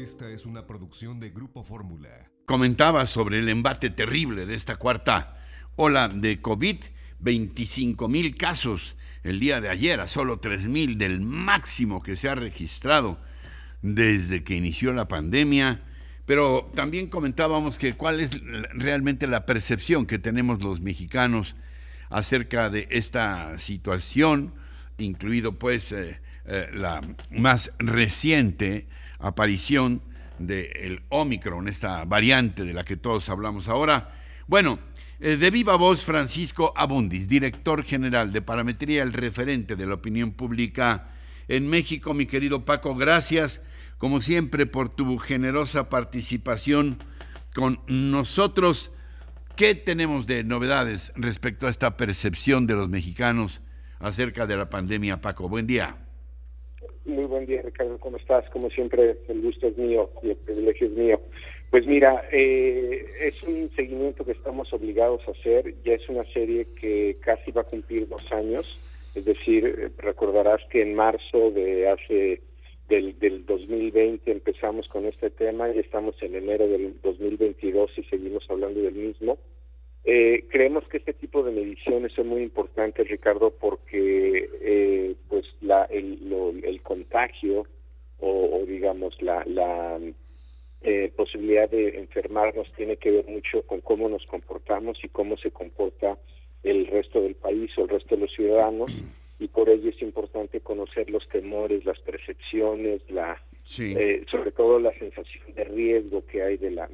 Esta es una producción de Grupo Fórmula. Comentaba sobre el embate terrible de esta cuarta ola de COVID, 25,000 casos el día de ayer, a solo 3,000 del máximo que se ha registrado desde que inició la pandemia. Pero también comentábamos que cuál es realmente la percepción que tenemos los mexicanos acerca de esta situación, incluido pues la más reciente aparición del Omicron, esta variante de la que todos hablamos ahora. Bueno, de viva voz, Francisco Abundis, director general de Parametría, el referente de la opinión pública en México. Mi querido Paco, gracias como siempre por tu generosa participación con nosotros. ¿Qué tenemos de novedades respecto a esta percepción de los mexicanos acerca de la pandemia, Paco? Buen día. Muy buen día, Ricardo. ¿Cómo estás? Como siempre, el gusto es mío y el privilegio es mío. Pues mira, es un seguimiento que estamos obligados a hacer. Ya es una serie que casi va a cumplir 2 años. Es decir, recordarás que en marzo del 2020 empezamos con este tema y estamos en enero del 2022 y seguimos hablando del mismo. Creemos que este tipo de mediciones son muy importantes, Ricardo, porque pues el contagio o digamos la posibilidad de enfermarnos tiene que ver mucho con cómo nos comportamos y cómo se comporta el resto del país o el resto de los ciudadanos, y por ello es importante conocer los temores, las percepciones, sobre todo la sensación de riesgo que hay de la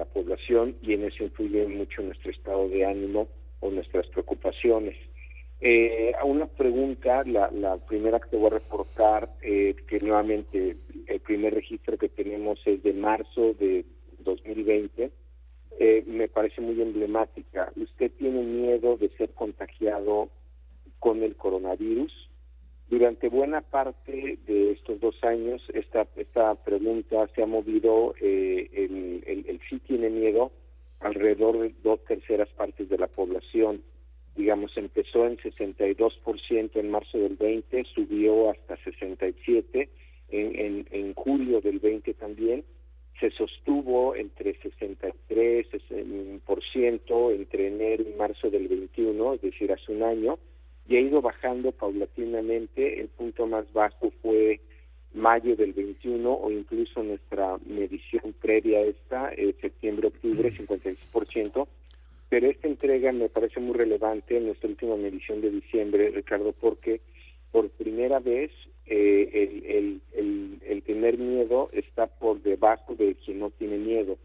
población, y en eso influye mucho nuestro estado de ánimo o nuestras preocupaciones. A una pregunta, la primera que te voy a reportar, que nuevamente el primer registro que tenemos es de marzo de 2020, me parece muy emblemática. ¿Usted tiene miedo de ser contagiado con el coronavirus? Durante buena parte de estos 2 años, esta pregunta se ha movido, el sí tiene miedo, alrededor de 2/3 partes de la población. Digamos, empezó en 62% en marzo del 20, subió hasta 67%, en julio del 20 también, se sostuvo entre 63% entre enero y marzo del 21, es decir, hace un año, y ha ido bajando paulatinamente. El punto más bajo fue mayo del 21, o incluso nuestra medición previa a esta, septiembre-octubre, 56%, pero esta entrega me parece muy relevante en nuestra última medición de diciembre, Ricardo, porque por primera vez el tener miedo está por debajo de quien no tiene miedo.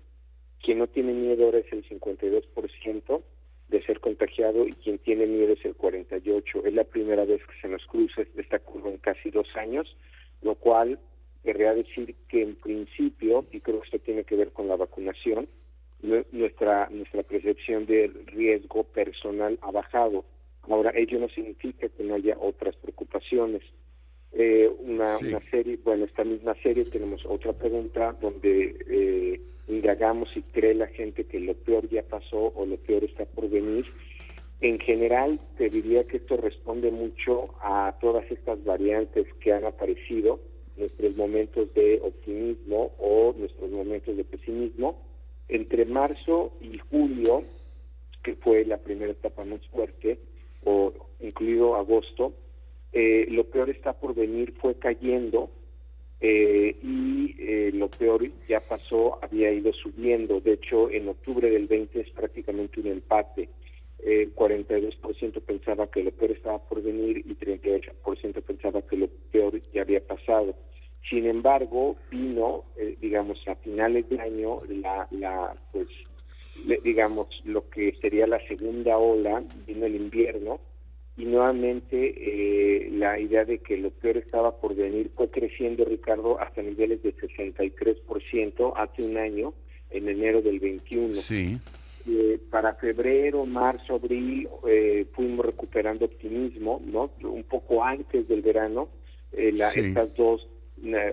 Quien no tiene miedo ahora es el 52% de ser contagiado, y quien tiene miedo es el 48%. Es la primera vez que se nos cruza esta curva en casi 2 años, lo cual querría decir que en principio, y creo que esto tiene que ver con la vacunación, nuestra percepción de riesgo personal ha bajado. Ahora, ello no significa que no haya otras preocupaciones. Una serie, esta misma serie tenemos otra pregunta donde indagamos si cree la gente que lo peor ya pasó o lo peor está por venir. En general, te diría que esto responde mucho a todas estas variantes que han aparecido, nuestros momentos de optimismo o nuestros momentos de pesimismo. Entre marzo y julio, que fue la primera etapa más fuerte, o incluido agosto, lo peor está por venir fue cayendo, y lo peor ya pasó, había ido subiendo. De hecho, en octubre del 20 es prácticamente un empate. 42% pensaba que lo peor estaba por venir y 38% pensaba que lo peor ya había pasado. Sin embargo, vino, digamos, a finales de año, digamos, lo que sería la segunda ola, vino el invierno, y nuevamente la idea de que lo peor estaba por venir fue creciendo, Ricardo, hasta niveles de 63% hace un año, en enero del 21. Sí. Para febrero, marzo, abril, fuimos recuperando optimismo, ¿no? Un poco antes del verano, estas dos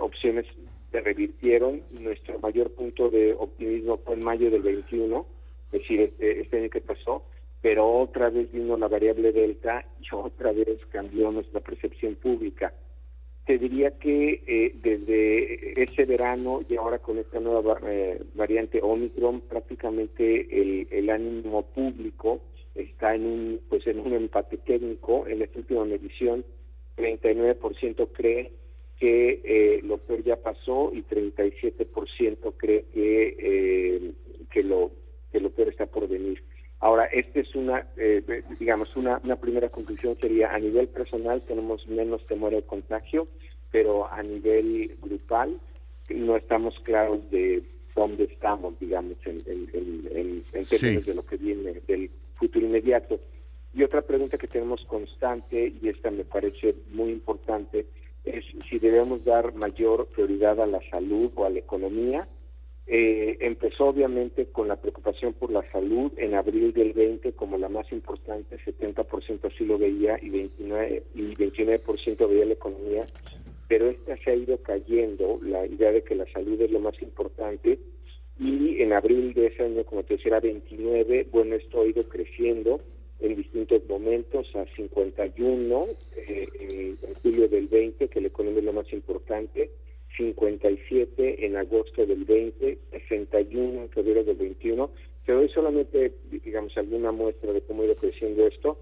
opciones se revirtieron. Nuestro mayor punto de optimismo fue en mayo del 21, es decir, este año que pasó, pero otra vez vino la variable delta y otra vez cambió nuestra percepción pública. Te diría que desde ese verano y ahora con esta nueva variante Omicron, prácticamente el ánimo público está en un empate técnico. En esta última medición, 39% cree que lo peor ya pasó y 37% cree que lo peor está por venir. Ahora, esta es una primera conclusión sería: a nivel personal tenemos menos temor al contagio, pero a nivel grupal no estamos claros de dónde estamos, digamos, en términos de lo que viene del futuro inmediato. Y otra pregunta que tenemos constante, y esta me parece muy importante, es si debemos dar mayor prioridad a la salud o a la economía. Empezó obviamente con la preocupación por la salud en abril del 20 como la más importante, 70% así lo veía y 29% veía la economía, pero esta se ha ido cayendo, la idea de que la salud es lo más importante, y en abril de ese año, como te decía, era 29, bueno, esto ha ido creciendo en distintos momentos a 51 en julio del 20, que la economía es lo más importante, 57 en agosto del 20, 61 en febrero del 21. Te doy solamente, digamos, alguna muestra de cómo ha ido creciendo esto.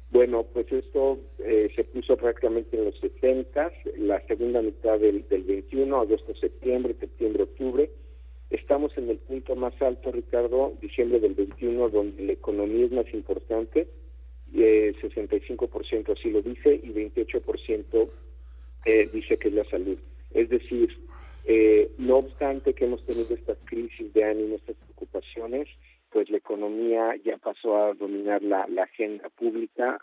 Bueno, pues esto se puso prácticamente en los 60, la segunda mitad del 21, agosto, septiembre, octubre. Estamos en el punto más alto, Ricardo, diciembre del 21, donde la economía es más importante, 65% así lo dice, y 28% dice que es la salud. Es decir, no obstante que hemos tenido estas crisis de ánimo, estas preocupaciones, pues la economía ya pasó a dominar la agenda pública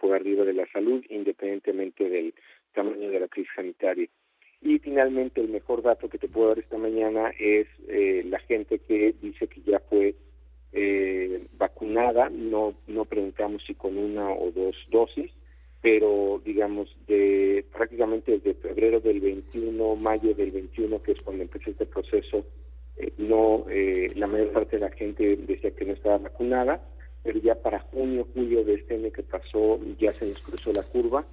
por arriba de la salud, independientemente del tamaño de la crisis sanitaria. Y finalmente, el mejor dato que te puedo dar esta mañana es la gente que dice que ya fue vacunada. No preguntamos si con una o dos dosis, pero digamos prácticamente desde febrero del 21, mayo del 21, que es cuando empezó este proceso, la mayor parte de la gente decía que no estaba vacunada, pero ya para junio, julio de este año que pasó ya se nos cruzó la curva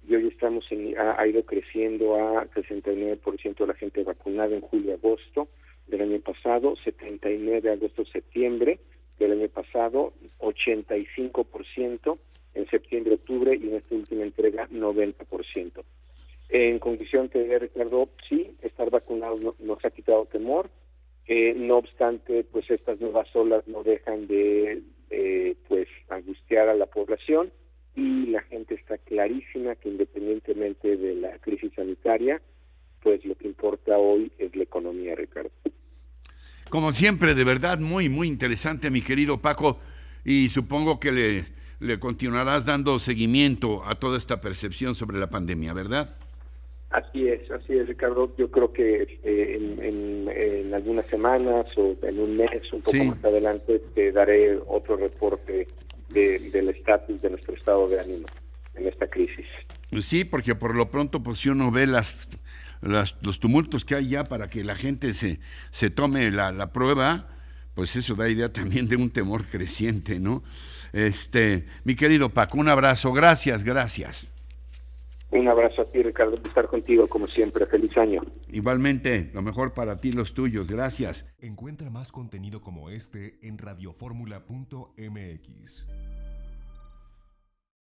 y hoy estamos ha ido creciendo a 69% de la gente vacunada en julio-agosto del año pasado, 79 agosto-septiembre del año pasado, 85% en septiembre-octubre y en esta última entrega 90%. En conclusión, te diría, Ricardo, sí, estar vacunados nos ha quitado temor. No obstante, pues estas nuevas olas no dejan de angustiar a la población y la gente está clarísima que independientemente de la crisis sanitaria, pues lo que importa hoy es la economía, Ricardo. Como siempre, de verdad, muy, muy interesante, mi querido Paco, y supongo que le continuarás dando seguimiento a toda esta percepción sobre la pandemia, ¿verdad? Así es, Ricardo. Yo creo que en algunas semanas o en un mes, un poco más adelante, te daré otro reporte del estatus de nuestro estado de ánimo en esta crisis. Sí, porque por lo pronto, pues si uno ve los tumultos que hay ya para que la gente se tome la prueba, pues eso da idea también de un temor creciente, ¿no? Mi querido Paco, un abrazo, gracias. Un abrazo a ti, Ricardo, por estar contigo como siempre. Feliz año. Igualmente, lo mejor para ti y los tuyos. Gracias. Encuentra más contenido como este en radioformula.mx.